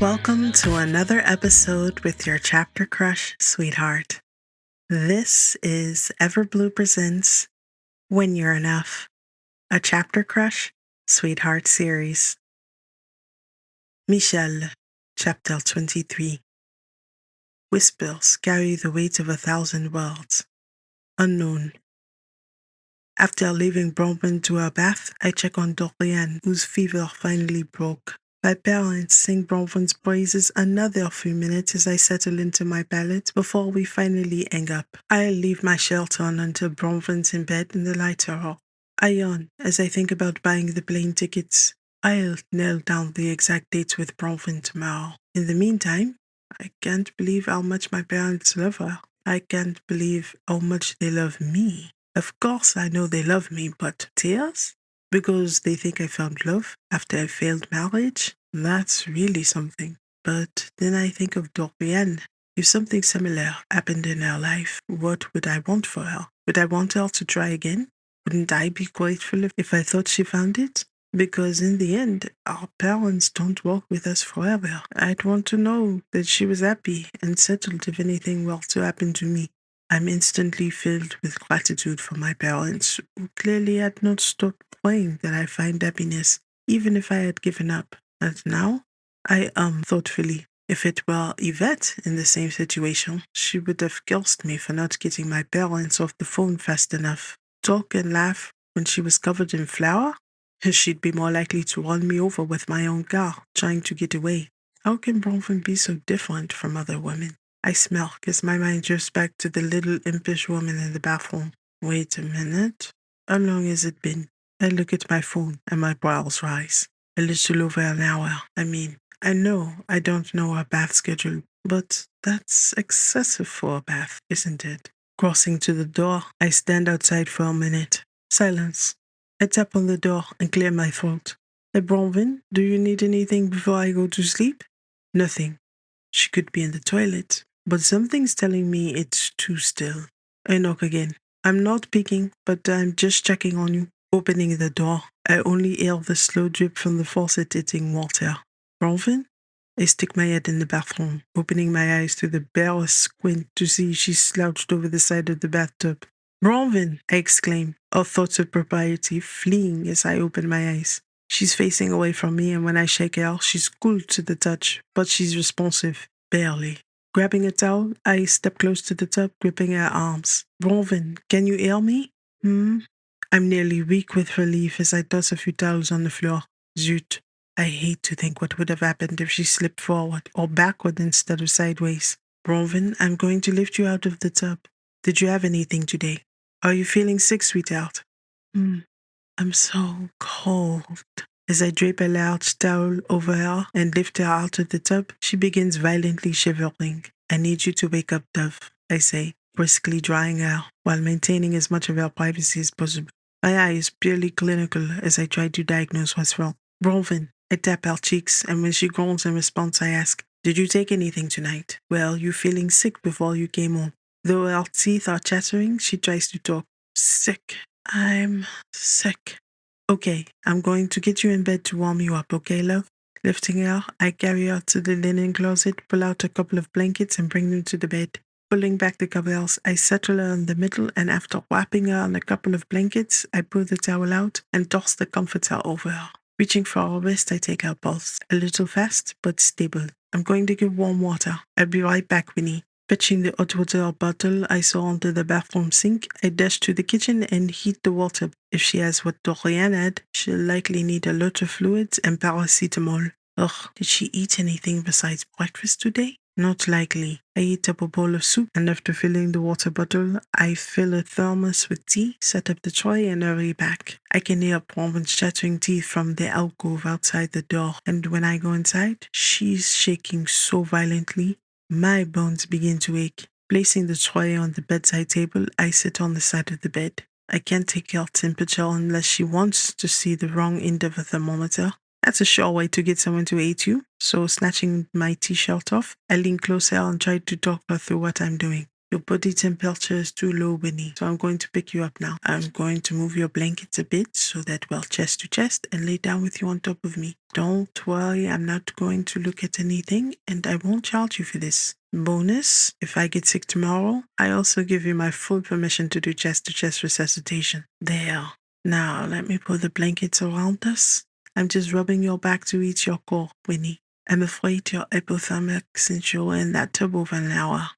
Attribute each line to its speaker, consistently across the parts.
Speaker 1: Welcome to another episode with your chapter crush, sweetheart. This is Everblue Presents When You're Enough, a chapter crush, sweetheart series. Michel, chapter 23. Whispers carry the weight of 1,000 words. Unknown. After leaving Bronwyn to her bath, I check on Dorian, whose fever finally broke. My parents sing Bronwyn's praises another few minutes as I settle into my pallet before we finally hang up. I leave my shelter on until Bronwyn's in bed and the lights are off. I yawn as I think about buying the plane tickets. I'll nail down the exact dates with Bronwyn tomorrow. In the meantime, I can't believe how much my parents love her. I can't believe how much they love me. Of course I know they love me, but tears? Because they think I found love after a failed marriage? That's really something. But then I think of Dorian. If something similar happened in her life, what would I want for her? Would I want her to try again? Wouldn't I be grateful if I thought she found it? Because in the end, our parents don't walk with us forever. I'd want to know that she was happy and settled if anything were to happen to me. I'm instantly filled with gratitude for my parents, who clearly had not stopped praying that I find happiness, even if I had given up. And now, I thoughtfully. If it were Yvette in the same situation, she would have cursed me for not getting my parents off the phone fast enough. Talk and laugh when she was covered in flour? She'd be more likely to run me over with my own car, trying to get away. How can Bronwyn be so different from other women? I smirk as my mind drifts back to the little impish woman in the bathroom. Wait a minute. How long has it been? I look at my phone and my brows rise. A little over an hour. I know I don't know her bath schedule, but that's excessive for a bath, isn't it? Crossing to the door, I stand outside for a minute. Silence. I tap on the door and clear my throat. Hey, Bronwyn, do you need anything before I go to sleep? Nothing. She could be in the toilet, but something's telling me it's too still. I knock again. I'm not peeking, but I'm just checking on you. Opening the door, I only hear the slow drip from the faucet hitting water. Bronwyn? I stick my head in the bathroom, opening my eyes to the barest squint to see she's slouched over the side of the bathtub. Bronwyn! I exclaim, all thoughts of propriety fleeing as I open my eyes. She's facing away from me, and when I shake her, she's cool to the touch, but she's responsive. Barely. Grabbing a towel, I step close to the tub, gripping her arms. Bronwyn, can you hear me? I'm nearly weak with relief as I toss a few towels on the floor. Zut. I hate to think what would have happened if she slipped forward or backward instead of sideways. Bronwyn, I'm going to lift you out of the tub. Did you have anything today? Are you feeling sick, sweetheart? I'm so cold. As I drape a large towel over her and lift her out of the tub, she begins violently shivering. I need you to wake up, Dove, I say, briskly drying her while maintaining as much of her privacy as possible. My eye is purely clinical as I try to diagnose what's wrong. Bronwyn, I tap her cheeks, and when she groans in response, I ask, did you take anything tonight? Well, you feeling sick before you came home. Though her teeth are chattering, she tries to talk. Sick. I'm sick. Okay, I'm going to get you in bed to warm you up, okay, love? Lifting her, I carry her to the linen closet, pull out a couple of blankets, and bring them to the bed. Pulling back the covers, I settle her in the middle, and after wrapping her in a couple of blankets, I pull the towel out and toss the comforter over her. Reaching for her wrist, I take her pulse. A little fast, but stable. I'm going to give warm water. I'll be right back, Winnie. Fetching the hot water bottle I saw under the bathroom sink, I dash to the kitchen and heat the water. If she has what Dorian had, she'll likely need a lot of fluids and paracetamol. Ugh, did she eat anything besides breakfast today? Not likely. I eat up a bowl of soup, and after filling the water bottle, I fill a thermos with tea, set up the tray, and hurry back. I can hear Bronwyn's chattering teeth from the alcove outside the door, and when I go inside, she's shaking so violently, my bones begin to ache. Placing the tray on the bedside table, I sit on the side of the bed. I can't take her temperature unless she wants to see the wrong end of a thermometer. That's a sure way to get someone to hate you. So snatching my t-shirt off, I lean closer and try to talk her through what I'm doing. Your body temperature is too low, Winnie, so I'm going to pick you up now. I'm going to move your blankets a bit so that we're chest to chest and lay down with you on top of me. Don't worry, I'm not going to look at anything and I won't charge you for this. Bonus, if I get sick tomorrow, I also give you my full permission to do chest to chest resuscitation. There. Now, let me put the blankets around us. I'm just rubbing your back to ease your core, Winnie. I'm afraid you're hypothermic since you were in that tub over an hour.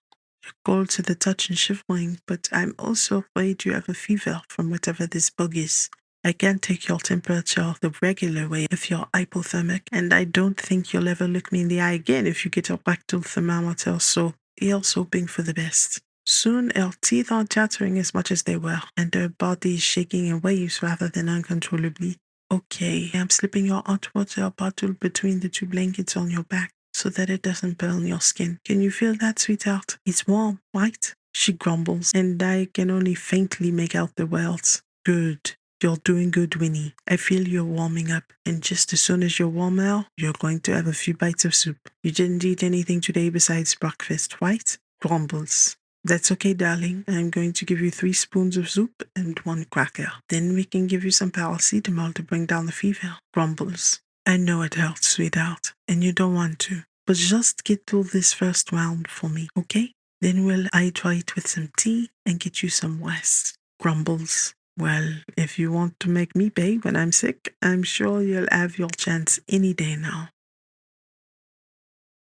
Speaker 1: You're cold to the touch and shivering, but I'm also afraid you have a fever from whatever this bug is. I can't take your temperature the regular way if you're hypothermic, and I don't think you'll ever look me in the eye again if you get a rectal thermometer, so here's hoping for the best. Soon her teeth aren't chattering as much as they were, and her body is shaking in waves rather than uncontrollably. Okay, I'm slipping your hot water bottle between the two blankets on your back so that it doesn't burn your skin. Can you feel that, sweetheart? It's warm, right? She grumbles, and I can only faintly make out the words. Good. You're doing good, Winnie. I feel you're warming up, and just as soon as you're warm out, you're going to have a few bites of soup. You didn't eat anything today besides breakfast, right? Grumbles. That's okay, darling. I'm going to give you 3 spoons of soup and 1 cracker. Then we can give you some paracetamol to bring down the fever. Grumbles. I know it hurts, sweetheart, and you don't want to. But just get through this first round for me, okay? Then we'll hydrate with some tea and get you some rest. Grumbles. Well, if you want to make me pay when I'm sick, I'm sure you'll have your chance any day now.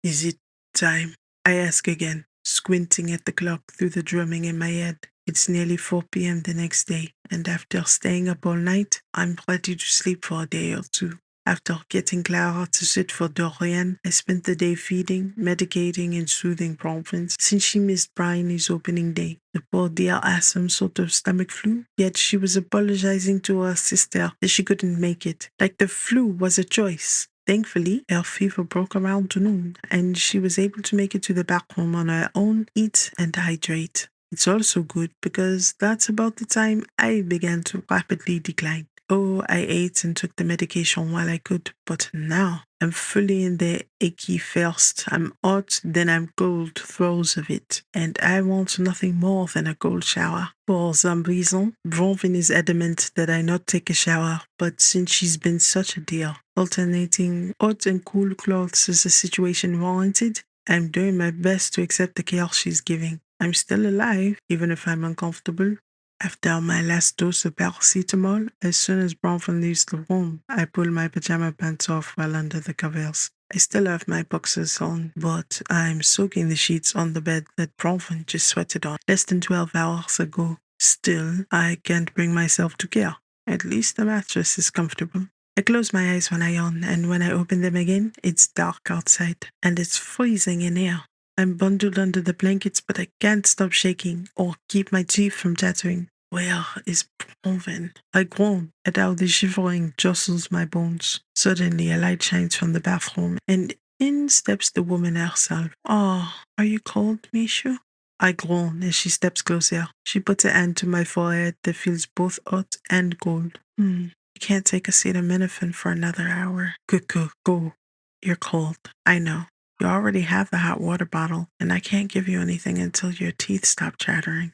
Speaker 1: Is it time? I ask again, squinting at the clock through the drumming in my head. It's nearly 4 p.m. the next day, and after staying up all night, I'm ready to sleep for a day or two. After getting Clara to sit for Dorian, I spent the day feeding, medicating, and soothing Bronwyn since she missed Bryony's opening day. The poor dear had some sort of stomach flu, yet she was apologizing to her sister that she couldn't make it, like the flu was a choice. Thankfully, her fever broke around noon, and she was able to make it to the bathroom on her own, eat and hydrate. It's also good because that's about the time I began to rapidly decline. Oh, I ate and took the medication while I could, but now I'm fully in the achy first. I'm hot, then I'm cold throes of it, and I want nothing more than a cold shower. For some reason, Bronwyn is adamant that I not take a shower, but since she's been such a dear, alternating hot and cool clothes as the situation warranted, I'm doing my best to accept the care she's giving. I'm still alive, even if I'm uncomfortable. After my last dose of paracetamol, as soon as Bronwyn leaves the room, I pull my pajama pants off while under the covers. I still have my boxers on, but I'm soaking the sheets on the bed that Bronwyn just sweated on less than 12 hours ago. Still, I can't bring myself to care. At least the mattress is comfortable. I close my eyes when I yawn, and when I open them again, it's dark outside, and it's freezing in here. I'm bundled under the blankets, but I can't stop shaking or keep my teeth from chattering. Where is Bronwyn? I groan at how the shivering jostles my bones. Suddenly, a light shines from the bathroom, and in steps the woman herself. Oh, are you cold, Michel? I groan as she steps closer. She puts a hand to my forehead that feels both hot and cold. You can't take acetaminophen for another hour. Go. You're cold. I know. You already have the hot water bottle, and I can't give you anything until your teeth stop chattering.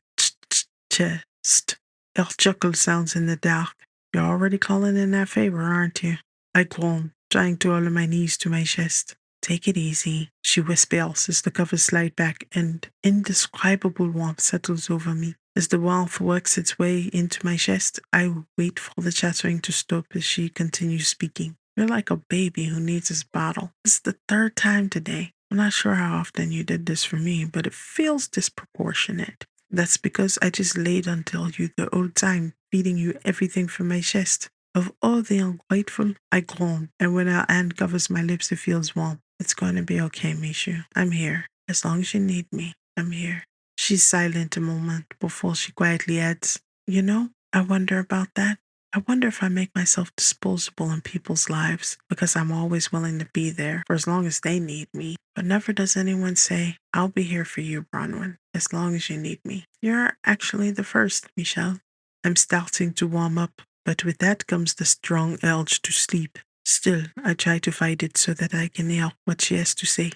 Speaker 1: Chest. Your chuckle sounds in the dark. You're already calling in that favor, aren't you? I groan, trying to hold my knees to my chest. Take it easy, she whispers as the covers slide back and indescribable warmth settles over me. As the warmth works its way into my chest, I wait for the chattering to stop as she continues speaking. You're like a baby who needs his bottle. This is the 3rd time today. I'm not sure how often you did this for me, but it feels disproportionate. That's because I just laid until you the whole time, feeding you everything from my chest. Of all the ungrateful, I groan, and when her hand covers my lips, it feels warm. It's going to be okay, Mishu. I'm here. As long as you need me, I'm here. She's silent a moment before she quietly adds, You know, I wonder about that. I wonder if I make myself disposable in people's lives because I'm always willing to be there for as long as they need me. But never does anyone say, I'll be here for you, Bronwyn, as long as you need me. You're actually the first, Michel. I'm starting to warm up, but with that comes the strong urge to sleep. Still, I try to fight it so that I can hear what she has to say.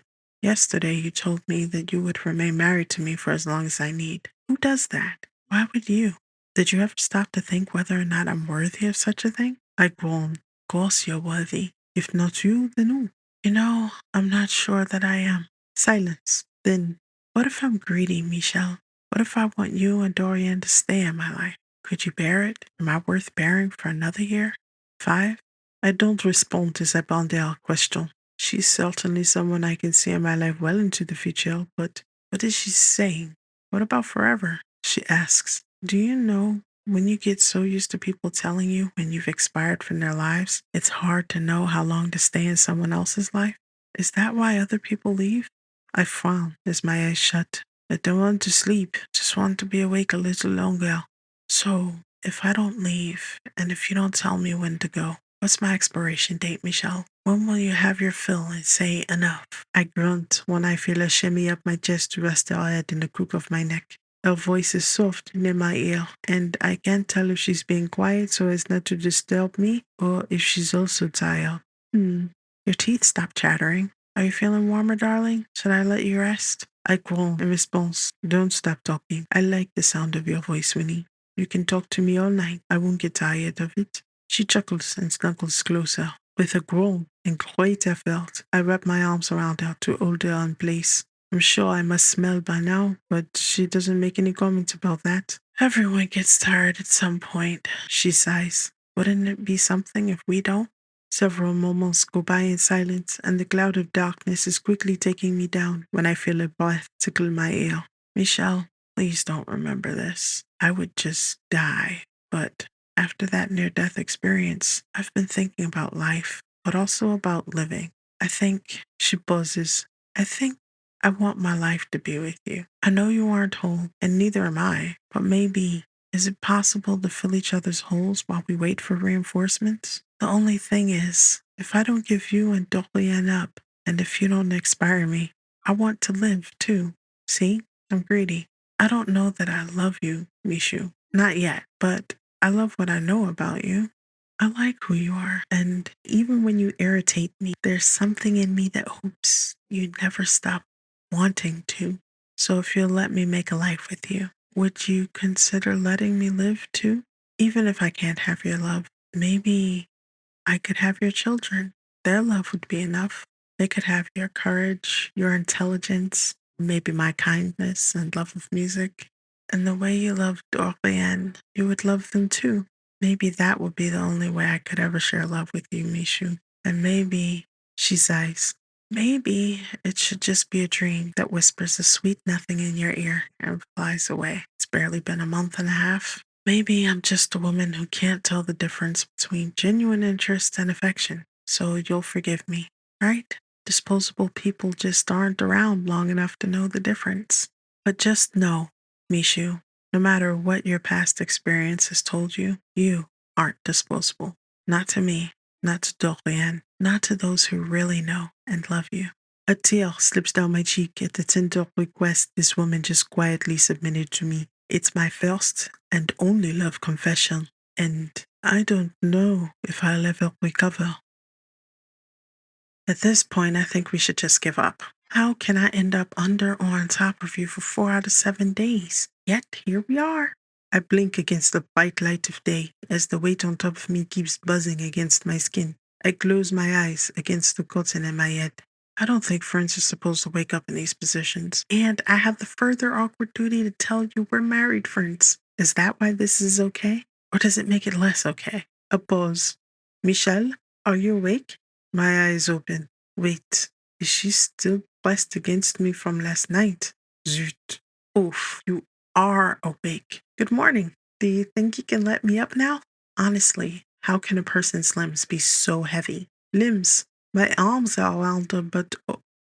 Speaker 1: Yesterday you told me that you would remain married to me for as long as I need. Who does that? Why would you? Did you ever stop to think whether or not I'm worthy of such a thing? I groaned. Of course you're worthy. If not you, then who? You know, I'm not sure that I am. Silence. Then, what if I'm greedy, Michel? What if I want you and Dorian to stay in my life? Could you bear it? Am I worth bearing for another year? 5? I don't respond to Sabandé's question. She's certainly someone I can see in my life well into the future, but what is she saying? What about forever? She asks. Do you know when you get so used to people telling you when you've expired from their lives, it's hard to know how long to stay in someone else's life? Is that why other people leave? I frown as my eyes shut. I don't want to sleep, just want to be awake a little longer. So, if I don't leave, and if you don't tell me when to go, what's my expiration date, Michel? When will you have your fill and say enough? I grunt when I feel a shimmy up my chest to rest her head in the crook of my neck. Her voice is soft near my ear, and I can't tell if she's being quiet so as not to disturb me, or if she's also tired. Your teeth stopped chattering. Are you feeling warmer, darling? Should I let you rest? I groan in response. Don't stop talking. I like the sound of your voice, Winnie. You can talk to me all night. I won't get tired of it. She chuckles and snuggles closer. With a groan and great effort, I wrap my arms around her to hold her in place. I'm sure I must smell by now, but she doesn't make any comments about that. Everyone gets tired at some point, she sighs. Wouldn't it be something if we don't? Several moments go by in silence, and the cloud of darkness is quickly taking me down when I feel a breath tickle my ear. Michel, please don't remember this. I would just die. But after that near-death experience, I've been thinking about life, but also about living. I think, she pauses, I think I want my life to be with you. I know you aren't whole, and neither am I, but maybe, is it possible to fill each other's holes while we wait for reinforcements? The only thing is, if I don't give you and Dorian up, and if you don't expire me, I want to live too. See, I'm greedy. I don't know that I love you, Mishu. Not yet, but I love what I know about you. I like who you are, and even when you irritate me, there's something in me that hopes you'd never stop wanting to. So if you'll let me make a life with you, would you consider letting me live too? Even if I can't have your love, maybe I could have your children. Their love would be enough. They could have your courage, your intelligence, maybe my kindness and love of music. And the way you love Dorian, you would love them too. Maybe that would be the only way I could ever share love with you, Mishu. And maybe, she sighs, maybe it should just be a dream that whispers a sweet nothing in your ear and flies away. It's barely been a month and a half. Maybe I'm just a woman who can't tell the difference between genuine interest and affection, so you'll forgive me, right? Disposable people just aren't around long enough to know the difference. But just know, Mishu, no matter what your past experience has told you, you aren't disposable. Not to me, not to Dorian, not to those who really know and love you. A tear slips down my cheek at the tender request this woman just quietly submitted to me. It's my first and only love confession, and I don't know if I'll ever recover. At this point, I think we should just give up. How can I end up under or on top of you for 4 out of 7 days? Yet here we are. I blink against the bright light of day as the weight on top of me keeps buzzing against my skin. I close my eyes against the curtain in my head. I don't think friends are supposed to wake up in these positions. And I have the further awkward duty to tell you we're married friends. Is that why this is okay? Or does it make it less okay? A pause. Michel, are you awake? My eyes open. Wait, is she still pressed against me from last night? Zut. Oof, you are awake. Good morning. Do you think you can let me up now? Honestly, how can a person's limbs be so heavy? Limbs. My arms are around her, but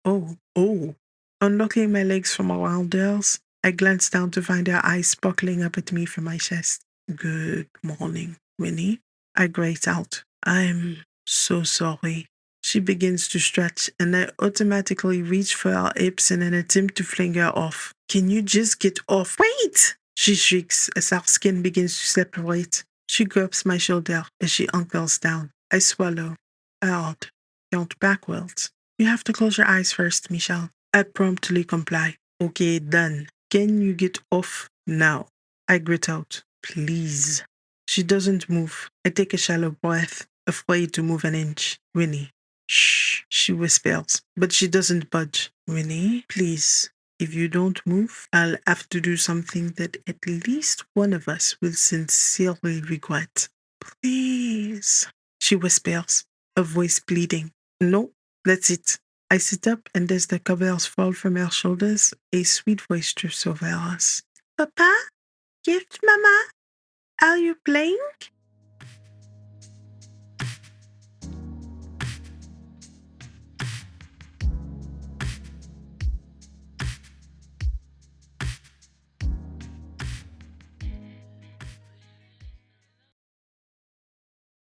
Speaker 1: oh. Unlocking my legs from around hers, I glance down to find her eyes sparkling up at me from my chest. Good morning, Winnie. I grate out. I'm so sorry. She begins to stretch, and I automatically reach for her hips in an attempt to fling her off. Can you just get off? Wait! She shrieks as our skin begins to separate. She grabs my shoulder as she uncles down. I swallow. Hard. Count backwards. You have to close your eyes first, Michel. I promptly comply. Okay, done. Can you get off now? I grit out. Please. She doesn't move. I take a shallow breath, afraid to move an inch. Winnie. Shh, she whispers, but she doesn't budge. Winnie, please. If you don't move, I'll have to do something that at least one of us will sincerely regret. Please, she whispers, her voice pleading. No, that's it. I sit up, and as the covers fall from her shoulders, a sweet voice drifts over us. Papa? Gift, Mama? Are you playing?